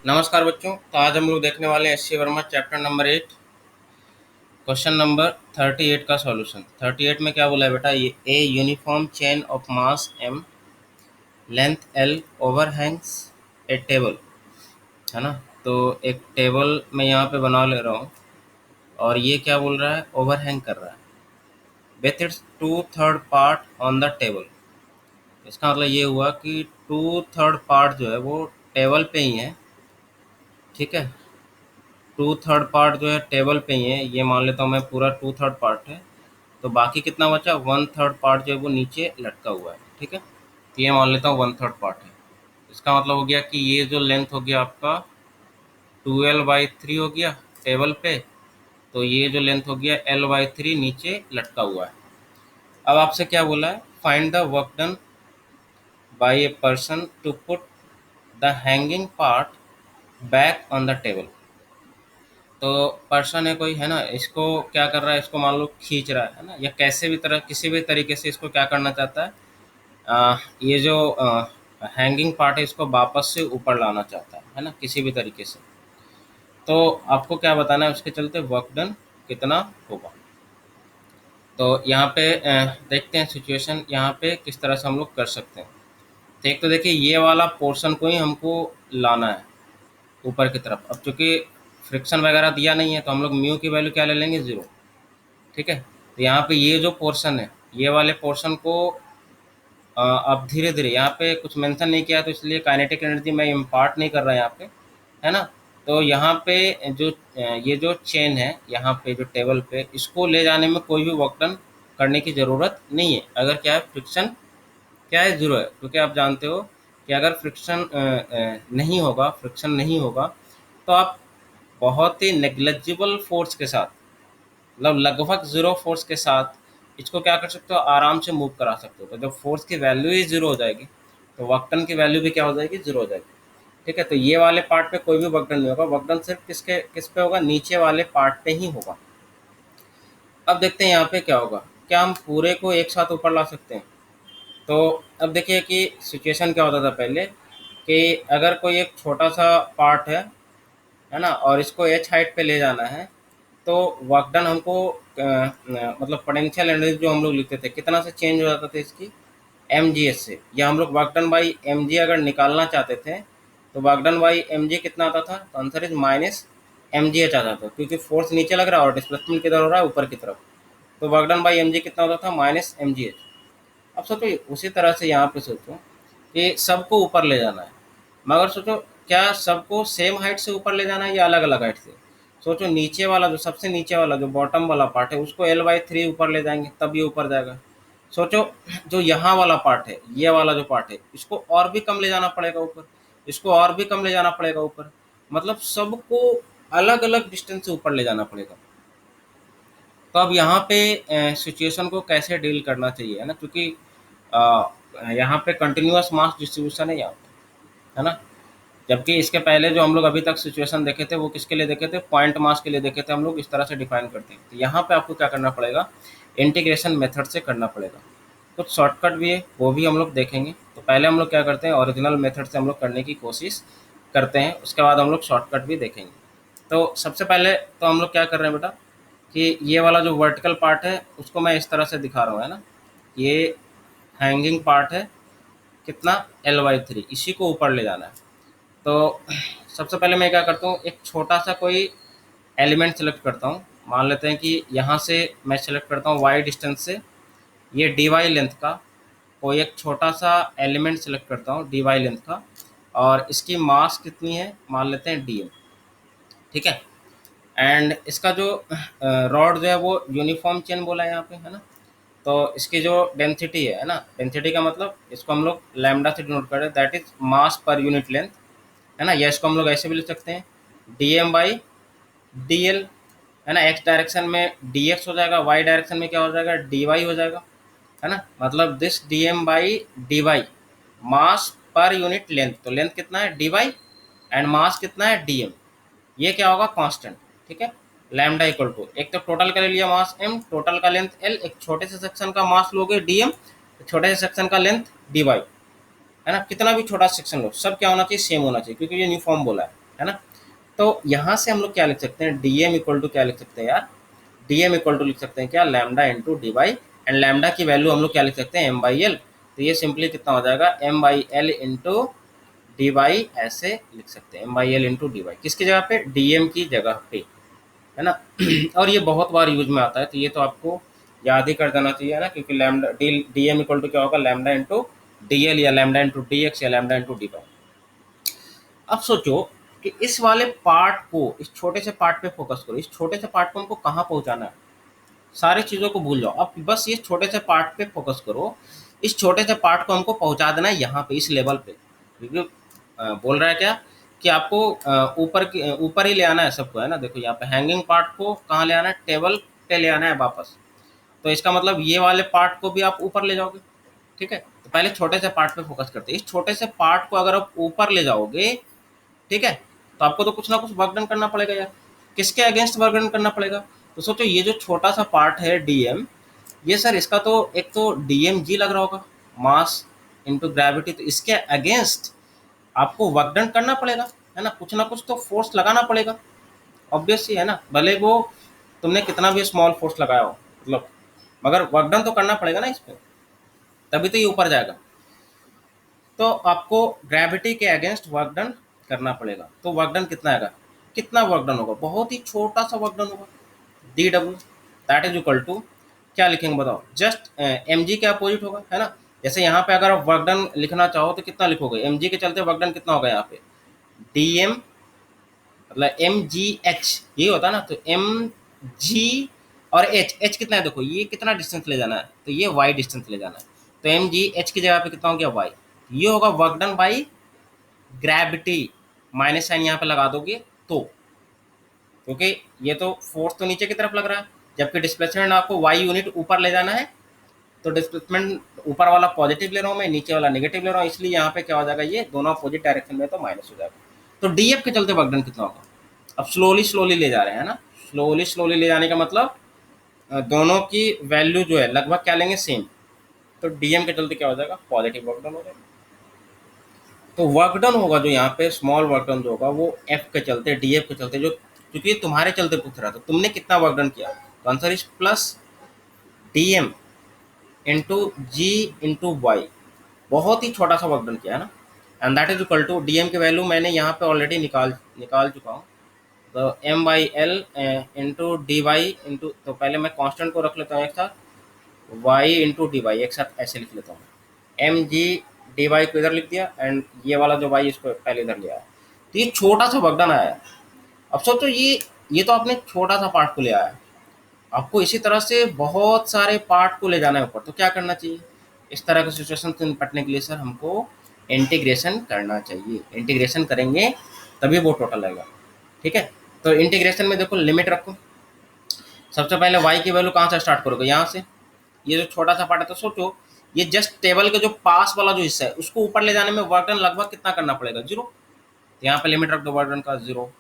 नमस्कार बच्चों। तो आज हम लोग देखने वाले हैं SC. Verma chapter number 8 question number 38 का सॉल्यूशन। 38 में क्या बोला है बेटा, ये a uniform chain of mass m length l overhangs A table, है ना। तो एक टेबल मैं यहाँ पे बना ले रहा हूँ और ये क्या बोल रहा है, ओवरहैंग कर रहा है with its 2/3 part on the table. इसका मतलब ये हुआ कि 2/3 पार्ट जो है वो टेबल पे ही है, ठीक है। 2/3 पार्ट जो है टेबल पे ही है, ये मान लेता हूँ मैं, पूरा 2/3 पार्ट है। तो बाकी कितना बचा, 1/3 पार्ट जो है वो नीचे लटका हुआ है, ठीक है। तो ये मान लेता हूँ 1/3 पार्ट है। इसका मतलब हो गया कि ये जो लेंथ हो गया आपका 2l/3 हो गया टेबल पे। तो ये जो लेंथ हो गया l/3 नीचे लटका हुआ है। अब आपसे क्या बोला है, find the work done by a person to put the hanging part back on the table. तो पर्सन है कोई, है ना, इसको क्या कर रहा है, इसको मान लो खींच रहा है ना, या कैसे भी तरह किसी भी तरीके से इसको क्या करना चाहता है, ये जो हैंगिंग पार्ट है इसको वापस से ऊपर लाना चाहता है ना, किसी भी तरीके से। तो आपको क्या बताना है, उसके चलते वर्क डन कितना होगा। तो यहाँ पे देखते हैं सिचुएशन यहाँ पे किस तरह से हम लोग कर सकते हैं। तो एक तो देखिए ये वाला पोर्शन को ही हमको लाना है ऊपर की तरफ। अब चूंकि फ्रिक्शन वगैरह दिया नहीं है तो हम लोग म्यू की वैल्यू क्या ले लेंगे, 0, ठीक है। तो यहाँ पे ये जो पोर्शन है, ये वाले पोर्शन को अब धीरे धीरे, यहाँ पे कुछ मेंशन नहीं किया तो इसलिए काइनेटिक एनर्जी मैं इम्पार्ट नहीं कर रहा यहाँ पे, है ना। तो यहाँ पे जो ये जो चेन है यहाँ पे जो टेबल पे, इसको ले जाने में कोई भी वर्क डन करने की ज़रूरत नहीं है, अगर क्या है फ्रिक्शन क्या है, 0 है। क्योंकि आप जानते हो कि अगर फ्रिक्शन नहीं होगा, फ्रिक्शन नहीं होगा तो आप बहुत ही नेग्लिजिबल फोर्स के साथ, मतलब लगभग 0 फोर्स के साथ इसको क्या कर सकते हो, आराम से मूव करा सकते हो। तो जब फोर्स की वैल्यू ही 0 हो जाएगी तो वर्क डन की वैल्यू भी क्या हो जाएगी, 0 हो जाएगी, ठीक है। तो ये वाले पार्ट पे कोई भी वर्क डन नहीं होगा, वर्क डन सिर्फ किस पे होगा, नीचे वाले पार्ट पे ही होगा। अब देखते हैं यहाँ पे क्या होगा, क्या हम पूरे को एक साथ ऊपर ला सकते हैं। तो अब देखिए कि सिचुएशन क्या होता था पहले, कि अगर कोई एक छोटा सा पार्ट है ना, और इसको एच हाइट पे ले जाना है, तो वर्क डन हमको मतलब पोटेंशियल एनर्जी जो हम लोग लिखते थे कितना से चेंज हो जाता था इसकी, एम जी एस से। या हम लोग work done by M G अगर निकालना चाहते थे तो work done by M G कितना आता था, तो answer is minus M G H आता था, क्योंकि फोर्स नीचे लग रहा है और डिस्प्लेसमेंट किधर हो रहा है, ऊपर की तरफ। तो work done by M G कितना होता था, माइनस एम जी एच। अब सोचो उसी तरह से यहाँ पे सोचो कि सबको ऊपर ले जाना है, मगर सोचो क्या सबको सेम हाइट से ऊपर ले जाना है या अलग अलग हाइट से। सोचो नीचे वाला, जो सबसे नीचे वाला जो बॉटम वाला पार्ट है, उसको l/3 ऊपर ले जाएंगे तब ये ऊपर जाएगा। सोचो जो यहाँ वाला पार्ट है, ये वाला जो पार्ट है, इसको और भी कम ले जाना पड़ेगा ऊपर, इसको और भी कम ले जाना पड़ेगा ऊपर, मतलब सबको अलग अलग डिस्टेंस से ऊपर ले जाना पड़ेगा। तो अब यहाँ पे सिचुएशन को कैसे डील करना चाहिए, है ना, क्योंकि यहाँ पे कंटिन्यूअस मास डिस्ट्रीब्यूशन है यहाँ पे, है ना। जबकि इसके पहले जो हम लोग अभी तक सिचुएशन देखे थे वो किसके लिए देखे थे, पॉइंट मास के लिए देखे थे हम लोग, इस तरह से डिफाइन करते हैं। तो यहाँ पे आपको क्या करना पड़ेगा, इंटीग्रेशन मेथड से करना पड़ेगा। कुछ शॉर्टकट भी है वो भी हम लोग देखेंगे। तो पहले हम लोग क्या करते हैं, ओरिजिनल मेथड से हम लोग करने की कोशिश करते हैं, उसके बाद हम लोग शॉर्टकट भी देखेंगे। तो सबसे पहले तो हम लोग क्या कर रहे हैं बेटा, कि ये वाला जो वर्टिकल पार्ट है उसको मैं इस तरह से दिखा रहा हूँ, है ना। ये हैंगिंग पार्ट है, कितना, l/3, इसी को ऊपर ले जाना है। तो सबसे पहले मैं क्या करता हूँ, एक छोटा सा कोई एलिमेंट सेलेक्ट करता हूँ। मान लेते हैं कि यहाँ से मैं सेलेक्ट करता हूँ y डिस्टेंस से, ये dy लेंथ का कोई एक छोटा सा एलिमेंट सेलेक्ट करता हूँ dy लेंथ का, और इसकी मास कितनी है, मान लेते हैं dm, ठीक है। एंड इसका जो रॉड जो है वो यूनिफॉर्म चेन बोला है यहाँ पे, है ना। तो इसकी जो डेंसिटी है ना, डेंसिटी का मतलब इसको हम लोग लैम्डा से डिनोट करें, that is mass per unit length, है ना। या इसको हम लोग ऐसे भी लिख सकते हैं, dm/dl, है ना। एक्स डायरेक्शन में dx हो जाएगा, वाई डायरेक्शन में क्या हो जाएगा, dy हो जाएगा, है ना। मतलब this dm/dy mass per unit length. तो लेंथ कितना है, dy, एंड मास कितना है, dm। ये क्या होगा, कांस्टेंट, ठीक है। लैम्डा इक्वल टू, एक तो टोटल का ले लिया मास m, टोटल का लेंथ l, एक छोटे से सेक्शन का मास लोगे dm, छोटे से सेक्शन का लेंथ dy, है ना। कितना भी छोटा सेक्शन लो, सब क्या होना चाहिए, सेम होना चाहिए, क्योंकि ये यूनिफॉर्म बोला है। है ना। तो यहाँ से हम लोग क्या लिख सकते हैं, डी एम इक्वल टू क्या लिख सकते हैं यार, डी एम इक्वल टू लिख सकते हैं क्या, lambda into D Y, and lambda की वैल्यू हम लोग क्या लिख सकते हैं, एम बाई एल। तो ये सिंपली कितना हो जाएगा, m by l into D y, ऐसे लिख सकते हैं, m by l into D y, किसकी जगह पे, डी एम की जगह पे, है ना। और ये बहुत बार यूज में आता है, तो ये तो आपको याद ही कर देना चाहिए ना, क्योंकि lambda d m equal to क्या होगा, लैम्डा इंटू डी एल, या लैम्डा इंटू डी एक्स, या लैम्डा इंटू डी वाई। अब सोचो कि इस वाले पार्ट को, इस छोटे से पार्ट पे फोकस करो, इस छोटे से पार्ट को हमको कहाँ पहुँचाना है, सारी चीज़ों को भूल जाओ, अब बस ये छोटे से पार्ट पे फोकस करो। इस छोटे से पार्ट को हमको पहुँचा देना है यहाँ पे, इस लेवल पे, क्योंकि बोल रहा है क्या कि आपको ऊपर ही ले आना है सबको, है ना। देखो यहाँ पे हैंगिंग पार्ट को कहाँ ले आना है, टेबल पे ले आना है वापस। तो इसका मतलब ये वाले पार्ट को भी आप ऊपर ले जाओगे, ठीक है। तो पहले छोटे से पार्ट पे फोकस करते हैं। इस छोटे से पार्ट को अगर आप ऊपर ले जाओगे, ठीक है, तो आपको तो कुछ ना कुछ वर्क डन करना पड़ेगा यार। किसके अगेंस्ट वर्क डन करना पड़ेगा, तो सोचो ये जो छोटा सा पार्ट है डीएम, ये सर इसका तो एक तो डीएम जी लग रहा होगा, मास इनटू ग्रेविटी, तो इसके अगेंस्ट आपको वर्क डन करना पड़ेगा, है ना, कुछ ना कुछ तो फोर्स लगाना पड़ेगा, ऑब्वियस ही है ना, भले वो तुमने कितना भी स्मॉल फोर्स लगाया हो, मतलब मगर वर्क डन तो करना पड़ेगा ना इस पे, तभी तो ये ऊपर जाएगा। तो आपको ग्रेविटी के अगेंस्ट वर्क डन करना पड़ेगा। तो वर्क डन कितना आएगा, कितना वर्क डन होगा, बहुत ही छोटा सा वर्क डन होगा, डी डब्ल्यू दैट इज इक्वल टू क्या लिखेंगे बताओ, जस्ट एम जी के अपोजिट होगा, है ना। जैसे यहाँ पे अगर आप वर्क डन लिखना चाहो तो कितना लिखोगे, एम जी के चलते वर्क डन कितना होगा यहाँ पे, डी एम मतलब एम जी एच, यही होता है ना। तो एम जी और एच, एच कितना है, देखो ये कितना डिस्टेंस ले जाना है, तो ये वाई डिस्टेंस ले जाना है। तो एम जी एच की जगह पे कितना हो गया, वाई, ये होगा work done by gravity, minus sign यहाँ पे लगा दोगे तो, क्योंकि ये तो फोर्स तो नीचे की तरफ लग रहा है, जबकि डिस्प्लेसमेंट आपको वाई यूनिट ऊपर ले जाना है। तो डिस्प्लेसमेंट ऊपर वाला पॉजिटिव ले रहा हूँ मैं, नीचे वाला नेगेटिव ले रहा हूँ, इसलिए यहाँ पे क्या हो जाएगा, ये दोनों अपोजिट डायरेक्शन में तो माइनस हो जाएगा। तो डीएफ के चलते वर्क डन कितना होगा, अब स्लोली स्लोली ले जा रहे हैं ना, स्लोली स्लोली ले जाने का मतलब दोनों की वैल्यू जो है लगभग क्या लेंगे, सेम। तो डीएम के चलते क्या हो जाएगा, पॉजिटिव वर्क डन हो जाएगा। तो वर्क डन होगा जो यहाँ पे स्मॉल वर्क डन जो होगा वो एफ के चलते, डीएफ के चलते, जो क्योंकि तुम्हारे चलते पूछ रहा था तुमने कितना वर्क डन किया, तो answer is plus d m into g into y, बहुत ही छोटा सा वर्क डन किया है ना। And that is equal to d m की वैल्यू मैंने यहाँ पे ऑलरेडी निकाल चुका हूँ। तो m by l into D y into, तो पहले मैं कांस्टेंट को रख लेता हूँ एक साथ, वाई इंटू डी वाई एक साथ ऐसे लिख लेता हूँ, एम जी डी वाई को इधर लिख दिया, एंड ये वाला जो वाई इसको पहले इधर लिया है। तो ये छोटा सा वर्क डन आया है। अब सोचो ये तो आपने छोटा सा पार्ट को ले आया, आपको इसी तरह से बहुत सारे पार्ट को ले जाना है ऊपर, तो क्या करना चाहिए, इस तरह की सिचुएशन से निपटने के लिए सर हमको इंटीग्रेशन करना चाहिए, इंटीग्रेशन करेंगे तभी वो टोटल आएगा, ठीक है। तो इंटीग्रेशन में देखो लिमिट रखो, सबसे पहले y की वैल्यू कहाँ से स्टार्ट करोगे, यहाँ से, ये जो छोटा सा पार्ट है, तो सोचो ये जस्ट टेबल के जो पास वाला जो हिस्सा है उसको ऊपर ले जाने में वर्क डन लगभग कितना करना पड़ेगा, जीरो। तो यहाँ पे लिमिट रख दो वर्क डन का, जीरो।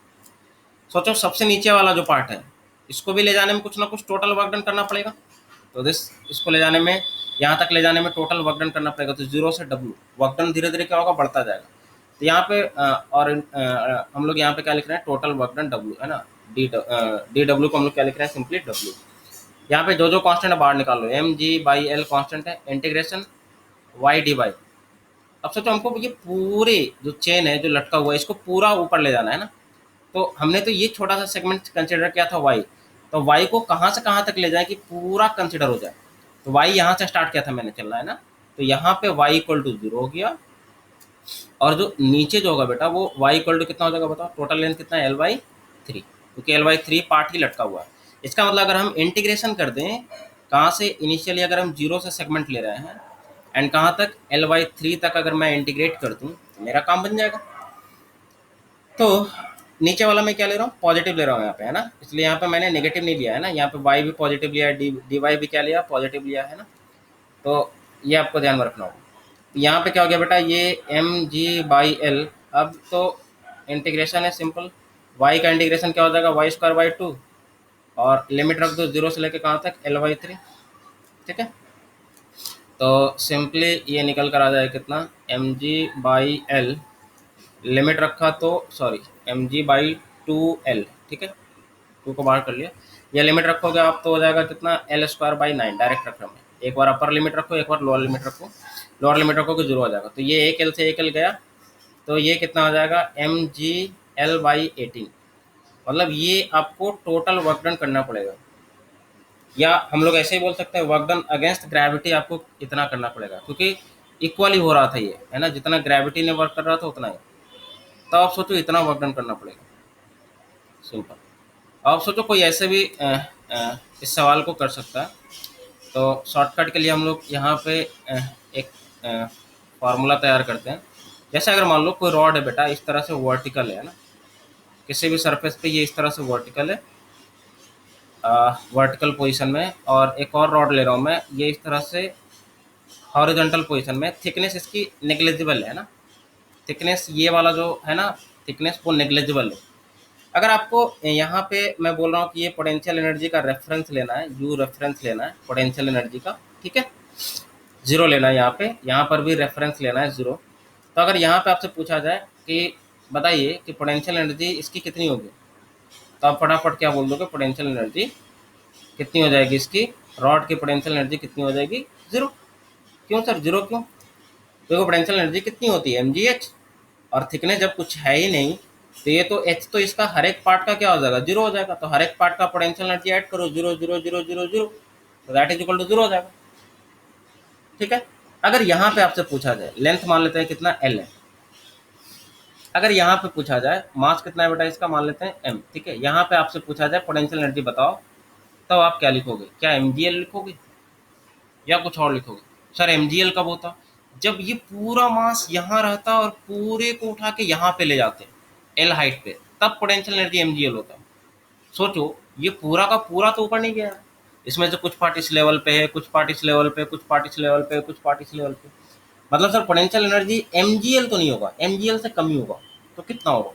सोचो सबसे नीचे वाला जो पार्ट है इसको भी ले जाने में कुछ ना कुछ टोटल वर्क डन करना पड़ेगा, तो इसको ले जाने में, यहाँ तक ले जाने में टोटल वर्क डन करना पड़ेगा, तो जीरो से डब्ल्यू, वर्क डन धीरे धीरे क्या होगा, बढ़ता जाएगा। तो यहाँ पे हम लोग यहाँ पे क्या लिख रहे हैं, टोटल वर्क डन डब्ल्यू, है ना, डी डब्ल्यू को हम लोग क्या लिख रहे हैं, सिंपली डब्ल्यू। यहाँ पे जो कांस्टेंट है बाहर निकाल लो, M ji by L constant है, इंटीग्रेशन वाई डी वाई। अब सोचो हमको ये पूरे जो चेन है जो लटका हुआ है इसको पूरा ऊपर ले जाना है ना। तो हमने तो ये छोटा सा सेगमेंट कंसिडर किया था वाई, तो वाई को कहाँ से कहाँ तक ले जाए कि पूरा कंसिडर हो जाए, तो वाई यहाँ से स्टार्ट किया था मैंने, चल रहा है ना। तो यहाँ पे वाई इक्वल टू जीरो हो गया, और जो नीचे जो होगा बेटा वो वाई इक्वल टू कितना हो जाएगा बताओ, टोटल लेंथ कितना है, एल बाई थ्री, क्योंकि एल बाई थ्री पार्ट ही लटका हुआ है। इसका मतलब अगर हम इंटीग्रेशन कर दें, कहाँ से इनिशियली अगर हम जीरो से सेगमेंट ले रहे हैं एंड कहाँ तक, एल बाई थ्री तक अगर मैं इंटीग्रेट कर दूँ तो मेरा काम बन जाएगा। तो नीचे वाला मैं क्या ले रहा हूँ, पॉजिटिव ले रहा हूँ यहाँ पे, है ना, इसलिए यहाँ पे मैंने नेगेटिव नहीं लिया है ना, यहाँ पे वाई भी पॉजिटिव लिया है, डी वाई भी क्या लिया, पॉजिटिव लिया है ना। तो ये आपको ध्यान में रखना होगा। तो यहाँ पे क्या हो गया बेटा, ये एम जी बाई एल, अब तो इंटीग्रेशन है सिंपल, वाई का इंटीग्रेशन क्या हो जाएगा, वाई स्क्वायर बाई टू, और लिमिट रख दो जीरो से लेके कहाँ तक, एल बाई थ्री, ठीक है। तो सिंपली ये निकल कर आ जाए कितना, m ji by l, limit रखा तो सॉरी mg/2l, ठीक है, 2 को बाहर कर लिया। ये लिमिट रखोगे आप तो हो जाएगा कितना, L²/9 डायरेक्ट रख रहा हूँ मैं। एक बार अपर लिमिट रखो, एक बार लोअर लिमिट रखो। लोअर लिमिट रखोगे 0 हो जाएगा, तो ये 1l से 1l गया, तो ये कितना हो जाएगा mgl/18। मतलब ये आपको टोटल वर्क डन करना पड़ेगा, या हम लोग ऐसे ही बोल सकते हैं वर्क डन अगेंस्ट ग्रेविटी आपको इतना करना पड़ेगा, क्योंकि इक्वली हो रहा था ये, है ना, जितना ग्रेविटी ने वर्क कर रहा था उतना ही। तो आप सोचो इतना वर्क डन करना पड़ेगा, सिंपल। आप सोचो कोई ऐसे भी इस सवाल को कर सकता है। तो शॉर्टकट के लिए हम लोग यहाँ पे एक फार्मूला तैयार करते हैं। जैसे अगर मान लो कोई रॉड है बेटा, इस तरह से वर्टिकल है ना, किसी भी सरफेस पे ये इस तरह से वर्टिकल है, वर्टिकल पोजीशन में, और एक और रॉड ले रहा हूँ मैं, ये इस तरह से हॉरिजॉन्टल पोजीशन में। थिकनेस इसकी नेग्लिजिबल है ना, थिकनेस ये वाला जो है ना, थिकनेस वो नेग्लिजिबल है। अगर आपको यहाँ पे मैं बोल रहा हूँ कि ये पोटेंशियल एनर्जी का रेफरेंस लेना है, यू रेफरेंस लेना है पोटेंशियल एनर्जी का, ठीक है, 0 लेना है यहाँ पे, यहाँ पर भी रेफरेंस लेना है 0। तो अगर यहाँ पे आपसे पूछा जाए कि बताइए कि पोटेंशियल एनर्जी इसकी कितनी होगी, तो आप फटाफट क्या बोल दोगे, पोटेंशियल एनर्जी कितनी हो जाएगी इसकी, रॉड की पोटेंशियल एनर्जी कितनी हो जाएगी, 0। क्यों सर 0 क्यों? देखो पोटेंशियल एनर्जी कितनी होती है mgh, और थिकनेस जब कुछ है ही नहीं, तो ये तो h तो इसका हर एक पार्ट का क्या हो जाएगा, 0 हो जाएगा। तो हर एक पार्ट का पोटेंशियल एनर्जी ऐड करो, 0 0 0 0 0, तो दैट इज इक्वल टू 0 हो जाएगा, ठीक है। अगर यहाँ पे आपसे पूछा जाए, लेंथ मान लेते हैं कितना l है, अगर यहाँ पे पूछा जाए मास कितना है बेटा इसका, मान लेते हैं m, ठीक है, यहाँ पे आपसे पूछा जाए पोटेंशियल एनर्जी बताओ, तो आप क्या लिखोगे, क्या mgl लिखोगे या कुछ और लिखोगे? सर mgl कब होता, जब ये पूरा मास यहाँ रहता और पूरे को उठा के यहाँ पे ले जाते एल हाइट पे, तब पोटेंशियल एनर्जी mgl होता। सोचो ये पूरा का पूरा तो ऊपर नहीं गया, इसमें से कुछ पार्ट इस लेवल पे है, कुछ पार्ट इस लेवल पे, कुछ पार्ट इस लेवल पे, कुछ पार्ट इस लेवल पे, मतलब सर पोटेंशियल एनर्जी mgl तो नहीं होगा, mgl से कम ही होगा, तो कितना होगा,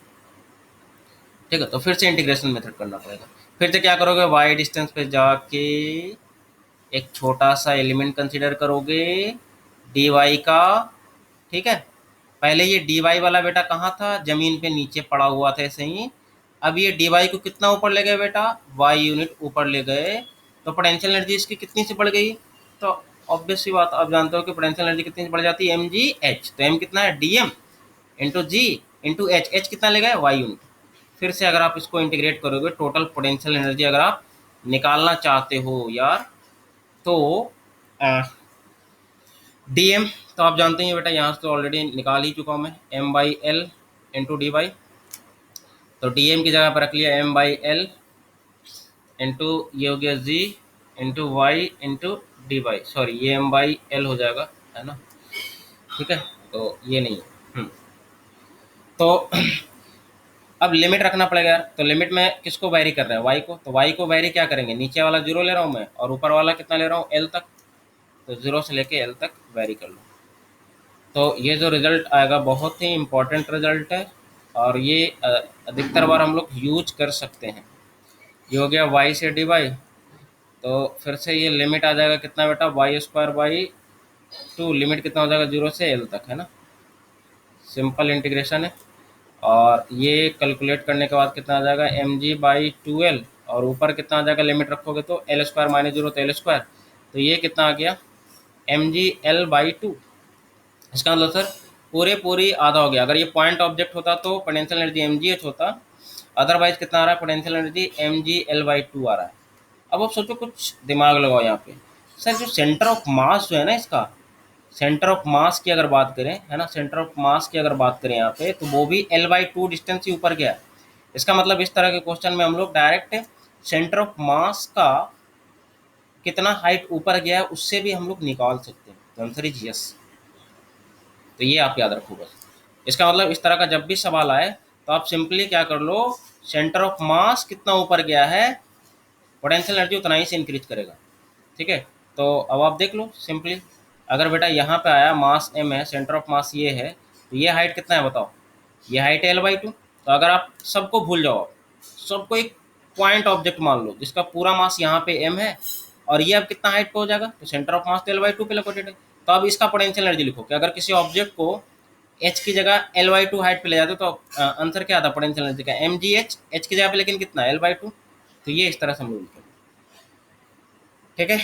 ठीक है। तो फिर से इंटीग्रेशन मेथड करना पड़ेगा। फिर से क्या करोगे, वाई डिस्टेंस पे जाके एक छोटा सा एलिमेंट कंसीडर करोगे dy का, ठीक है। पहले ये dy वाला बेटा कहाँ था, जमीन पे नीचे पड़ा हुआ था ऐसे ही। अब ये dy को कितना ऊपर ले गए बेटा, y यूनिट ऊपर ले गए, तो पोटेंशियल एनर्जी इसकी कितनी से बढ़ गई, तो ऑब्वियस सी बात आप जानते हो कि पोटेंशियल एनर्जी कितनी से बढ़ जाती है, mgh। तो m कितना है, dm into g into H, H कितना ले गए, y यूनिट। फिर से अगर आप इसको इंटीग्रेट करोगे, टोटल पोटेंशियल एनर्जी अगर आप निकालना चाहते हो यार, तो dm तो आप जानते हैं बेटा, यहाँ से तो ऑलरेडी निकाल ही चुका हूँ मैं, m/l इंटू dy। तो dm की जगह पर रख लिया m/l इंटू ये हो गया z into y into dy, sorry ये m/l हो जाएगा, है ना, ठीक है, तो ये नहीं है। तो अब लिमिट रखना पड़ेगा यार, तो लिमिट में किसको वैरी कर रहा है, y को, तो y को वैरी क्या करेंगे, नीचे वाला 0 ले रहा हूँ मैं और ऊपर वाला कितना ले रहा हूँ, l तक, तो 0 से लेके l तक वैरी कर लो। तो ये जो रिजल्ट आएगा बहुत ही इम्पोर्टेंट रिजल्ट है, और ये अधिकतर बार हम लोग यूज कर सकते हैं। ये हो गया y से dy, तो फिर से ये लिमिट आ जाएगा कितना बेटा, y²/2, लिमिट कितना हो जाएगा 0 से l तक, है ना, सिंपल इंटीग्रेशन है। और ये कैलकुलेट करने के बाद कितना आ जाएगा, mg/2l, और ऊपर कितना आ जाएगा, लिमिट रखोगे तो l² - 0 तो l², तो ये कितना आ गया mgl/2। इसका मतलब सर पूरी आधा हो गया। अगर ये पॉइंट ऑब्जेक्ट होता तो पोटेंशियल एनर्जी mgh होता, अदरवाइज कितना आ रहा है, पोटेंशियल एनर्जी mgl/2 आ रहा है। अब आप सोचो, कुछ दिमाग लगाओ यहाँ पे, सर जो सेंटर ऑफ मास जो है ना इसका, सेंटर ऑफ मास की अगर बात करें, है ना, सेंटर ऑफ मास की अगर बात करें यहाँ पे, तो वो भी l/2 डिस्टेंस ही ऊपर गया है। इसका मतलब इस तरह के क्वेश्चन में हम लोग डायरेक्ट सेंटर ऑफ मास का कितना हाइट ऊपर गया है उससे भी हम लोग निकाल सकते हैं, तो आंसर इज यस। तो ये आप याद रखो बस। इसका मतलब इस तरह का जब भी सवाल आए तो आप सिंपली क्या कर लो, सेंटर ऑफ मास कितना ऊपर गया है, पोटेंशियल एनर्जी उतना ही से इंक्रीज करेगा, ठीक है। तो अब आप देख लो सिंपली, अगर बेटा यहाँ पे आया मास m है, सेंटर ऑफ मास ये है, तो ये हाइट कितना है बताओ, ये हाइट है l/2। तो अगर आप सबको भूल जाओ, सबको एक पॉइंट ऑब्जेक्ट मान लो जिसका पूरा मास यहाँ पे m है, और ये अब कितना हाइट पे हो जाएगा, तो सेंटर ऑफ मास तो l/2 पे लोकेटेड है। तो अब इसका पोटेंशियल एनर्जी लिखो कि अगर किसी ऑब्जेक्ट को एच की जगह L/2 हाइट पे ले जाते तो आंसर क्या आता पोटेंशियल एनर्जी का, mgh, एच की जगह पे लेकिन कितना L/2। तो ये इस तरह से हम लोग लिखेंगे, ठीक है।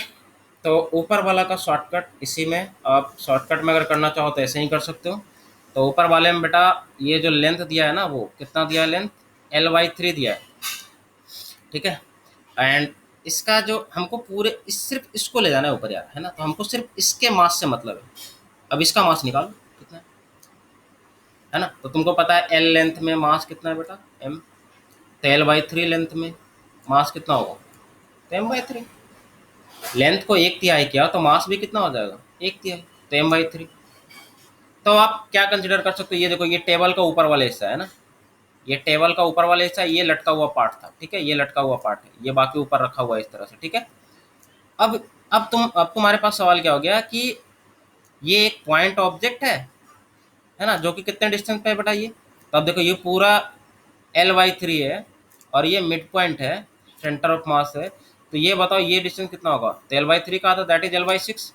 तो ऊपर वाला का शॉर्टकट इसी में, आप शॉर्टकट में अगर करना चाहो तो ऐसे ही कर सकते हो। तो ऊपर वाले में बेटा ये जो लेंथ दिया है ना, वो कितना दिया है, लेंथ L/3 दिया है, ठीक है। एंड इसका जो हमको पूरे सिर्फ इसको ले जाना है ऊपर यार, है ना, तो हमको सिर्फ इसके मास से मतलब है। अब इसका मास निकालो कितना है ना, तो तुमको पता है L लेंथ में मास कितना है बेटा, m। तो L/3 लेंथ में मास कितना होगा, तो m/3। लेंथ को एक तिहाई किया तो मास भी कितना हो जाएगा, एक तिहाई, तो m/3। तो आप क्या कंसिडर कर सकते हो, ये देखो ये टेबल का ऊपर वाला हिस्सा है ना, ये टेबल का ऊपर वाला हिस्सा, ये लटका हुआ पार्ट था, ठीक है, ये लटका हुआ पार्ट है, ये बाकी ऊपर रखा हुआ है इस तरह से, ठीक है। अब तुम्हारे पास सवाल क्या हो गया कि ये एक पॉइंट ऑब्जेक्ट है ना, जो कि कितने डिस्टेंस पे है बेटा ये। तो अब देखो ये पूरा L/3 है और ये मिड पॉइंट है, सेंटर ऑफ मास है। तो ये बताओ ये डिस्टेंस कितना होगा, तो L/3 का आता दैट इज L/6।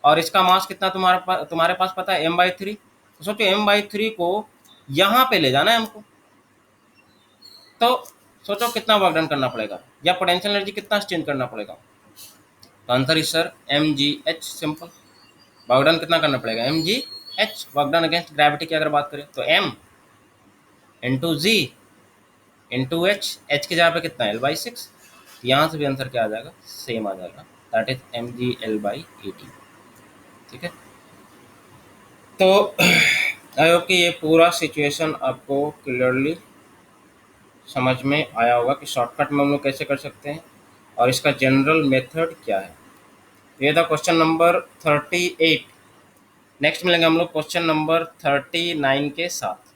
और इसका मास कितना तुम्हारे पास पता है m/3। तो सोचो m/3 को यहाँ पे ले जाना है हमको, तो सोचो कितना वर्क डन करना पड़ेगा, या पोटेंशियल एनर्जी कितना चेंज करना पड़ेगा। तो answer is sir mgh, simple. Work done कितना करना पड़ेगा, mgh, work done against gravity की अगर बात करें तो m into g into H की जगह पे कितना है L/6। यहाँ से भी आंसर क्या आ जाएगा, सेम आ जाएगा, दैट इज mgL/18, ठीक है। तो आई होप कि ये पूरा सिचुएशन आपको क्लियरली समझ में आया होगा कि शॉर्टकट में हम लोग कैसे कर सकते हैं और इसका जनरल मेथड क्या है। ये था क्वेश्चन नंबर 38। नेक्स्ट मिलेंगे हम लोग क्वेश्चन नंबर 39 के साथ।